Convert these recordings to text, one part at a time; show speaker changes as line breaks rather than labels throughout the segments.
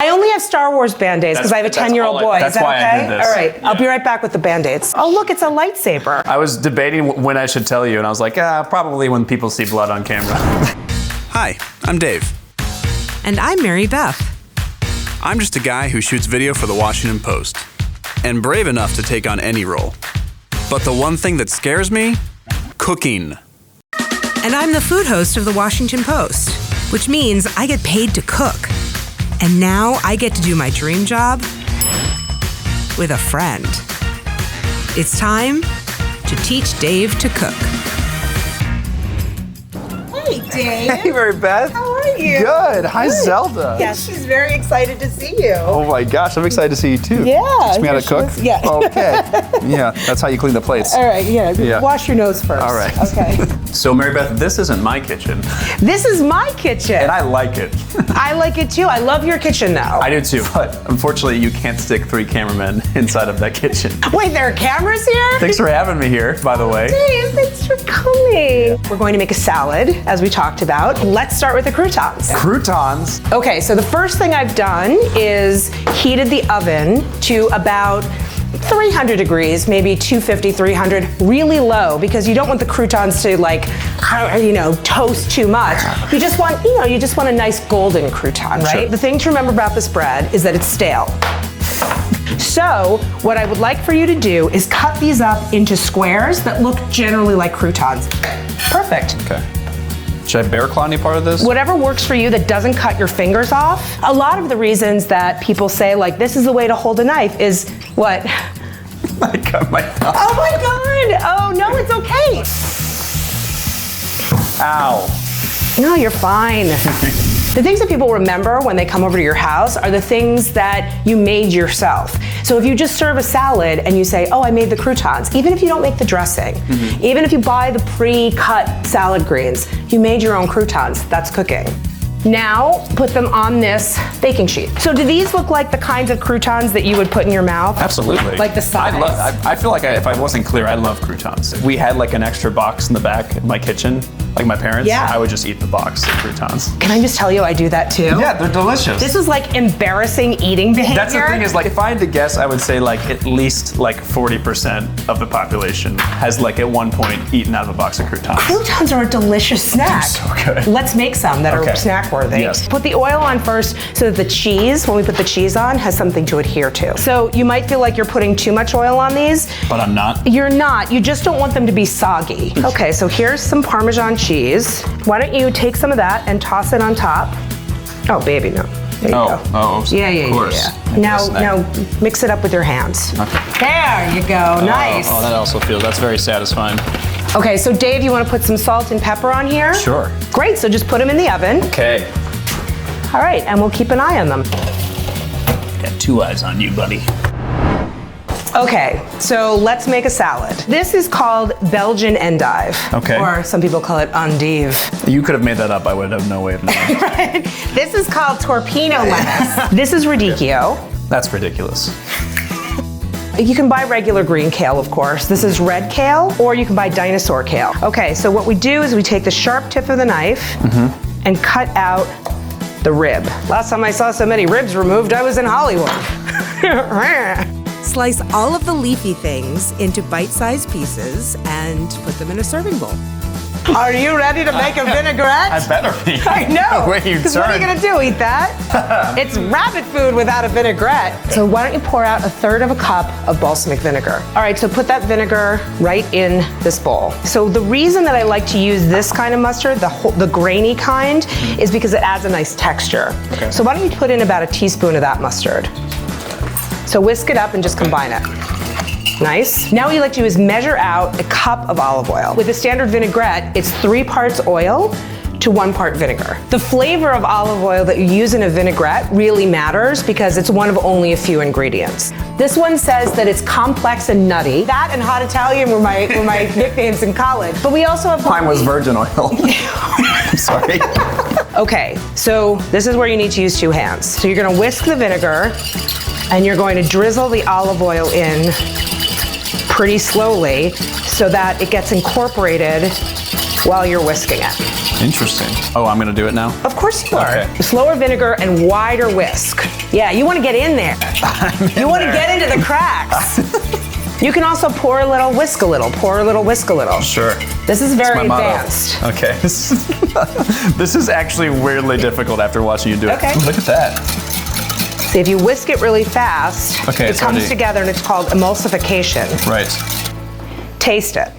I only have Star Wars Band-Aids because I have a 10-year-old boy.
That's
Is that
why
okay?
I did this.
All right, I'll be right back with the Band-Aids. Oh, look, it's a lightsaber.
I was debating when I should tell you, and I was like, probably when people see blood on camera.
Hi, I'm Dave.
And I'm Mary Beth.
I'm just a guy who shoots video for the Washington Post, and brave enough to take on any role. But the one thing that scares me? Cooking.
And I'm the food host of the Washington Post, which means I get paid to cook. And now I get to do my dream job with a friend. It's time to teach Dave to cook.
Hey, Dave.
Hey, Mary Beth.
How are you?
Good. Hi, Zelda.
Yeah, she's very excited to see you.
Oh my gosh, I'm excited to see you too.
Yeah.
Teach me how to cook?
Yeah.
Okay. Yeah, that's how you clean the plates.
All right, yeah. Wash your nose first.
All right.
Okay.
So, Mary Beth, this isn't my kitchen,
This is my kitchen.
and I like it.
I like it too. I love your kitchen though.
I do too, but unfortunately, you can't stick 3 cameramen inside of that kitchen.
Wait, there are cameras here?
Thanks for having me here, by the way.
Dave, thanks for coming. We're going to make a salad, as we talked about. Let's start with the croutons.
Croutons.
Okay, so the first thing I've done is heated the oven to about 300 degrees, maybe 250, 300, really low, because you don't want the croutons to toast too much. You just want, you just want a nice golden crouton, right?
Sure.
The thing to remember about this bread is that it's stale. So what I would like for you to do is cut these up into squares that look generally like croutons. Perfect.
Okay. Should I bear claw any part of this?
Whatever works for you that doesn't cut your fingers off. A lot of the reasons that people say, like, this is the way to hold a knife is what?
I cut my thumb.
Oh my God! Oh no, it's okay.
Ow.
No, you're fine. The things that people remember when they come over to your house are the things that you made yourself. So if you just serve a salad and you say, oh, I made the croutons, even if you don't make the dressing, even if you buy the pre-cut salad greens, you made your own croutons. That's cooking. Now, put them on this baking sheet. So do these look like the kinds of croutons that you would put in your mouth?
Absolutely.
Like the size?
I feel like if I wasn't clear, I love croutons. We had like an extra box in the back of my kitchen, like my parents.
Yeah.
I would just eat the box of croutons.
Can I just tell you, I do that too?
Yeah, they're delicious.
This is like embarrassing eating behavior.
That's the thing is, like, if I had to guess, I would say like at least like 40% of the population has like at one point eaten out of a box of croutons.
Croutons are a delicious snack.
So good.
Let's make some that
Okay.
are snack worthy.
Yes.
Put the oil on first so that the cheese, when we put the cheese on, has something to adhere to. So you might feel like you're putting too much oil on these.
But I'm not.
You're not. You just don't want them to be soggy. Okay, so here's some Parmesan cheese. Why don't you take some of that and toss it on top? Oh, baby, no. There you go.
Yeah,
Of course. Now mix it up with your hands.
Okay.
There you go. Nice.
Oh, that also feels, that's very satisfying.
Okay, so Dave, you want to put some salt and pepper on here?
Sure.
Great, so just put them in the oven.
Okay.
All right, and we'll keep an eye on them.
Got 2 eyes on you, buddy.
Okay, so let's make a salad. This is called Belgian Endive.
Okay.
Or some people call it Endive.
You could have made that up. I would have no way of knowing.
This is called Torpedo lettuce. This is radicchio.
That's ridiculous.
You can buy regular green kale, of course. This is red kale, or you can buy dinosaur kale. Okay, so what we do is we take the sharp tip of the knife and cut out the rib. Last time I saw so many ribs removed, I was in Hollywood.
Slice all of the leafy things into bite-sized pieces and put them in a serving bowl.
Are you ready to make a vinaigrette?
I better be.
I know.
The way you
Because what are you
turn.
gonna do? Eat that? It's rabbit food without a vinaigrette. So why don't you pour out 1/3 cup of balsamic vinegar? All right, so put that vinegar right in this bowl. So the reason that I like to use this kind of mustard, the grainy kind, is because it adds a nice texture.
Okay.
So why don't you put in about a teaspoon of that mustard? So whisk it up and just combine it. Nice. Now what you like to do is measure out a cup of olive oil. With a standard vinaigrette, it's 3 parts oil to 1 part vinegar. The flavor of olive oil that you use in a vinaigrette really matters because it's one of only a few ingredients. This one says that it's complex and nutty. That and hot Italian were my nicknames in college. But we also have
Mine was virgin oil. I'm sorry.
Okay, so this is where you need to use 2 hands. So you're gonna whisk the vinegar and you're going to drizzle the olive oil in pretty slowly so that it gets incorporated while you're whisking it.
Interesting. Oh, I'm gonna do it now?
Of course you are.
Okay.
Slower vinegar and wider whisk. Yeah, you want to get in there. You want to get into the cracks. You can also pour a little, whisk a little, pour a little, whisk a little.
Sure.
This is very
my motto.
advanced.
Okay. This is actually weirdly difficult after watching you do it.
Okay.
Look at that.
See, if you whisk it really fast,
Okay,
it
it's
comes
ready.
together and it's called emulsification.
Right.
Taste it.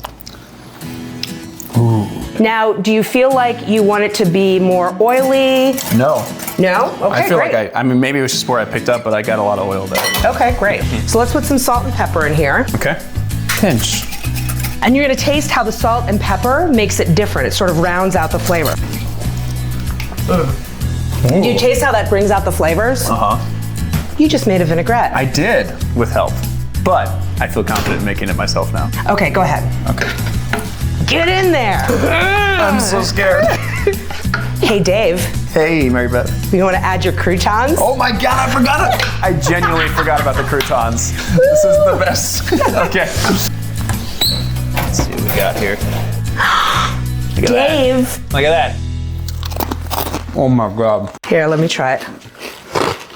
Ooh. Now, do you feel like you want it to be more oily?
No.
No? Okay,
I feel
great.
like I mean, maybe it was just where I picked up, but I got a lot of oil there.
Okay, great. So let's put some salt and pepper in here.
Okay. Pinch.
And you're gonna taste how the salt and pepper makes it different. It sort of rounds out the flavor. Do you taste how that brings out the flavors?
Uh-huh.
You just made a vinaigrette.
I did, with help. But I feel confident in making it myself now.
Okay, go ahead.
Okay.
Get in there.
I'm so scared.
Hey, Dave,
Hey, Mary Beth.
you wanna add your croutons?
Oh my God, I forgot it. I genuinely forgot about the croutons. This is the best. Okay. Let's see what we got here. Look at
Dave.
that. Look at that. Oh my God.
Here, let me try it.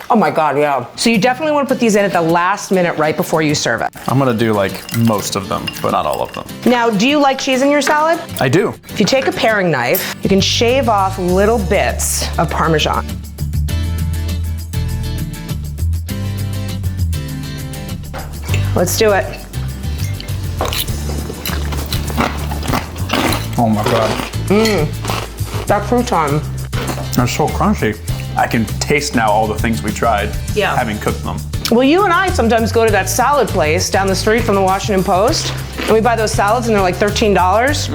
Oh my God, yeah. So you definitely want to put these in at the last minute right before you serve it.
I'm gonna do like most of them, but not all of them.
Now, do you like cheese in your salad?
I do.
If you take a paring knife, you can shave off little bits of Parmesan. Let's do it.
Oh my God.
That crouton.
They're so crunchy. I can taste now all the things we tried,
Yeah.
having cooked them.
Well, you and I sometimes go to that salad place down the street from the Washington Post, and we buy those salads and they're like $13.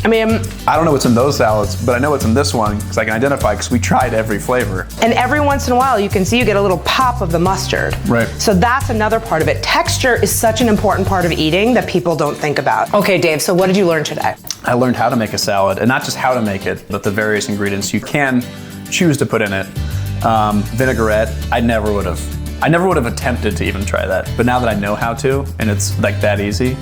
I mean,
I don't know what's in those salads, but I know what's in this one because I can identify because we tried every flavor.
and every once in a while you can see you get a little pop of the mustard.
Right.
So that's another part of it. Texture is such an important part of eating that people don't think about. Okay, Dave, so what did you learn today?
I learned how to make a salad, and not just how to make it, but the various ingredients you can choose to put in it. Vinaigrette, I never would have attempted to even try that. But now that I know how to, and it's like that easy,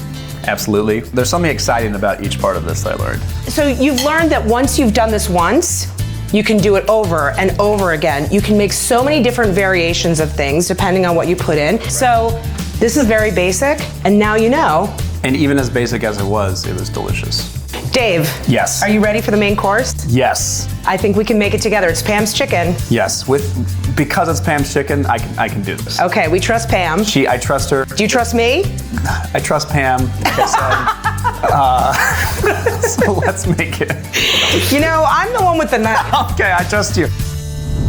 absolutely. There's something exciting about each part of this that I learned.
So you've learned that once you've done this once, you can do it over and over again. You can make so many different variations of things depending on what you put in. So this is very basic, and now you know.
And even as basic as it was delicious.
Dave.
Yes.
Are you ready for the main course?
Yes.
I think we can make it together. It's Pam's chicken.
Yes. Because it's Pam's chicken, I can do this.
Okay, we trust Pam.
I trust her.
Do you trust me?
I trust Pam, like I said. So let's make it.
You know, I'm the one with the knife.
Okay, I trust you.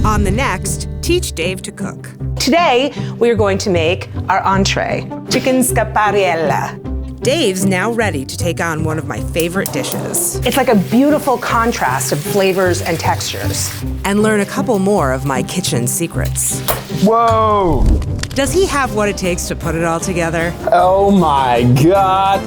On the next, teach Dave to cook.
Today, we are going to make our entree, chicken scapariella.
Dave's now ready to take on one of my favorite dishes
It's like a beautiful contrast of flavors and textures.
and learn a couple more of my kitchen secrets.
Whoa!
Does he have what it takes to put it all together?
Oh my God!